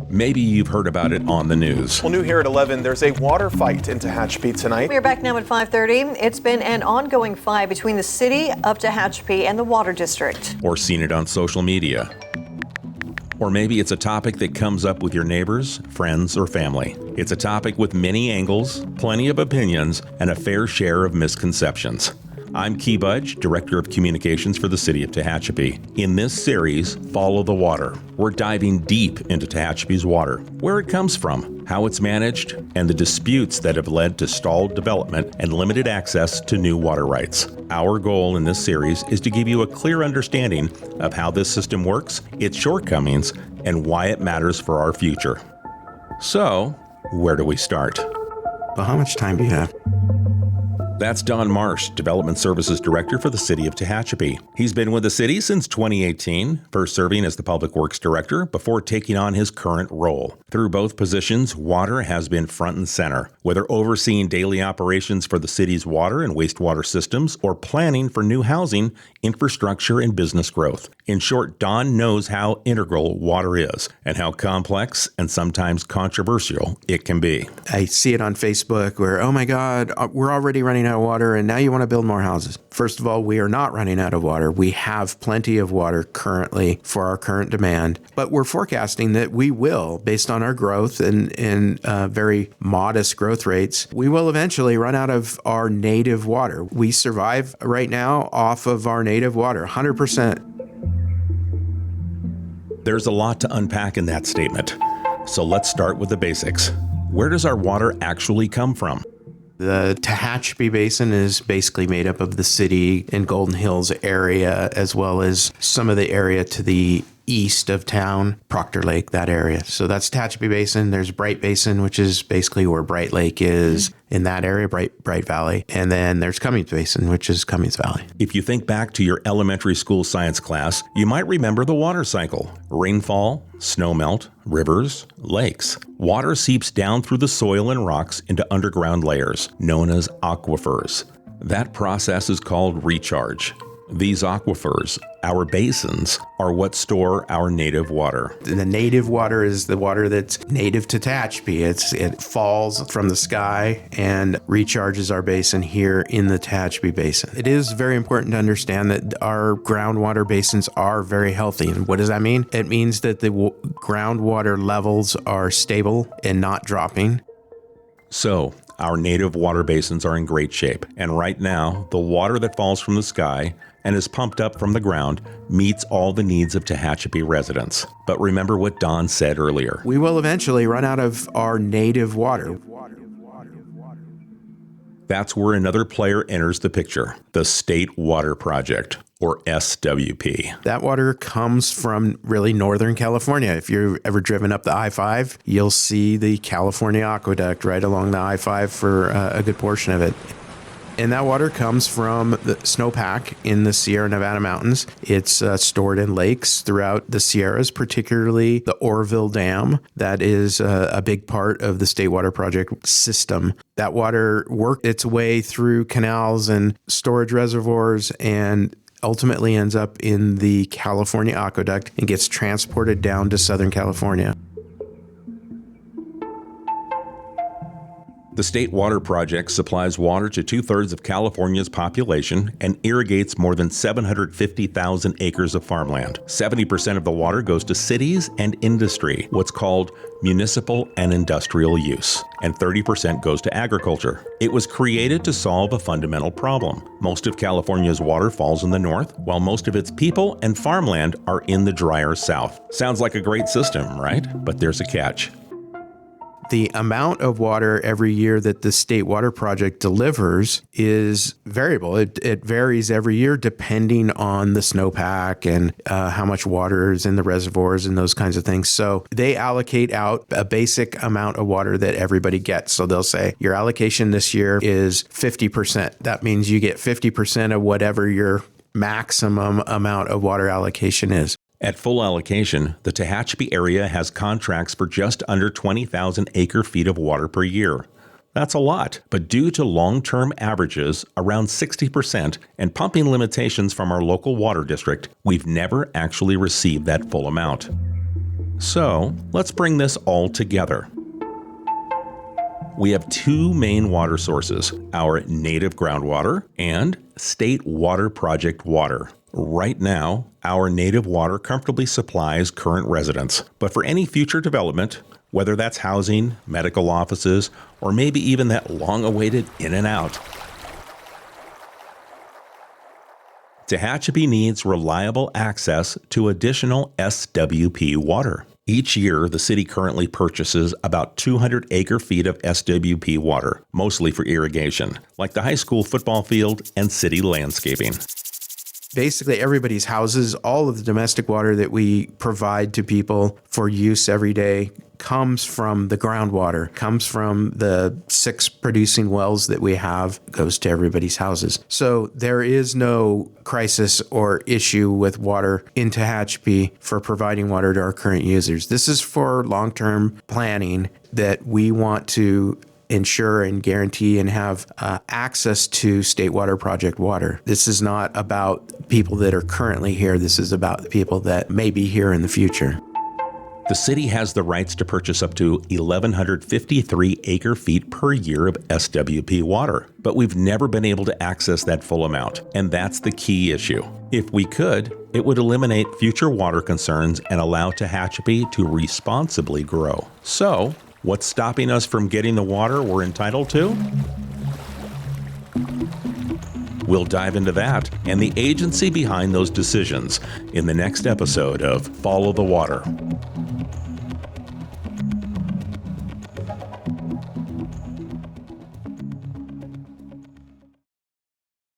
Maybe you've heard about it on the news. Well, new here at 11, there's a water fight in Tehachapi tonight. We're back now at 5:30. It's been an ongoing fight between the City of Tehachapi and the Water District. Or seen it on social media. Or maybe it's a topic that comes up with your neighbors, friends, or family. It's a topic with many angles, plenty of opinions, and a fair share of misconceptions. I'm Key Budge, Director of Communications for the City of Tehachapi. In this series, Follow the Water, we're diving deep into Tehachapi's water, where it comes from, how it's managed, and the disputes that have led to stalled development and limited access to new water rights. Our goal in this series is to give you a clear understanding of how this system works, its shortcomings, and why it matters for our future. So, where do we start? Well, how much time do you have? That's Don Marsh, Development Services Director for the City of Tehachapi. He's been with the city since 2018, first serving as the Public Works Director before taking on his current role. Through both positions, water has been front and center, whether overseeing daily operations for the city's water and wastewater systems or planning for new housing, infrastructure, and business growth. In short, Don knows how integral water is and how complex and sometimes controversial it can be. I see it on Facebook where, oh my God, we're already running out of water and now you want to build more houses. First of all, we are not running out of water. We have plenty of water currently for our current demand, but we're forecasting that we will, based on our growth and very modest growth rates, we will eventually run out of our native water. We survive right now off of our native water, 100%. There's a lot to unpack in that statement. So let's start with the basics. Where does our water actually come from? The Tehachapi Basin is basically made up of the city and Golden Hills area, as well as some of the area to the east of town, Proctor Lake, that area. So that's Tehachapi Basin. There's Bright Basin, which is basically where Bright Lake is in that area, Bright Valley. And then there's Cummings Basin, which is Cummings Valley. If you think back to your elementary school science class, you might remember the water cycle. Rainfall, snowmelt, rivers, lakes. Water seeps down through the soil and rocks into underground layers, known as aquifers. That process is called recharge. These aquifers, our basins, are what store our native water. The native water is the water that's native to Tehachapi. It falls from the sky and recharges our basin here in the Tehachapi Basin. It is very important to understand that our groundwater basins are very healthy. And what does that mean? It means that the groundwater levels are stable and not dropping. So, our native water basins are in great shape, and right now, the water that falls from the sky and is pumped up from the ground meets all the needs of Tehachapi residents. But remember what Don said earlier. We will eventually run out of our native water. That's where another player enters the picture, the State Water Project, or SWP. That water comes from really Northern California. If you've ever driven up the I-5, you'll see the California aqueduct right along the I-5 for a good portion of it. And that water comes from the snowpack in the Sierra Nevada mountains. It's stored in lakes throughout the Sierras, particularly the Oroville Dam. That is a big part of the State Water Project system. That water worked its way through canals and storage reservoirs and ultimately ends up in the California aqueduct and gets transported down to Southern California. The State Water Project supplies water to 2/3 of California's population and irrigates more than 750,000 acres of farmland. 70% of the water goes to cities and industry, what's called municipal and industrial use, and 30% goes to agriculture. It was created to solve a fundamental problem. Most of California's water falls in the north, while most of its people and farmland are in the drier south. Sounds like a great system, right? But there's a catch. The amount of water every year that the State Water Project delivers is variable. It varies every year depending on the snowpack and how much water is in the reservoirs and those kinds of things. So they allocate out a basic amount of water that everybody gets. So they'll say your allocation this year is 50%. That means you get 50% of whatever your maximum amount of water allocation is. At full allocation, the Tehachapi area has contracts for just under 20,000 acre-feet of water per year. That's a lot, but due to long-term averages, around 60%, and pumping limitations from our local water district, we've never actually received that full amount. So, let's bring this all together. We have two main water sources, our native groundwater and State Water Project water. Right now, our native water comfortably supplies current residents, but for any future development, whether that's housing, medical offices, or maybe even that long-awaited in-and-out, Tehachapi needs reliable access to additional SWP water. Each year, the city currently purchases about 200 acre-feet of SWP water, mostly for irrigation, like the high school football field and city landscaping. Basically, everybody's houses, all of the domestic water that we provide to people for use every day comes from the groundwater, comes from the 6 producing wells that we have, goes to everybody's houses. So there is no crisis or issue with water in Tehachapi for providing water to our current users. This is for long-term planning that we want to ensure and guarantee and have access to State Water Project water. This is not about people that are currently here. This is about the people that may be here in the future. The city has the rights to purchase up to 1,153 acre-feet per year of SWP water, but we've never been able to access that full amount, and that's the key issue. If we could, it would eliminate future water concerns and allow Tehachapi to responsibly grow. So, what's stopping us from getting the water we're entitled to? We'll dive into that and the agency behind those decisions in the next episode of Follow the Water.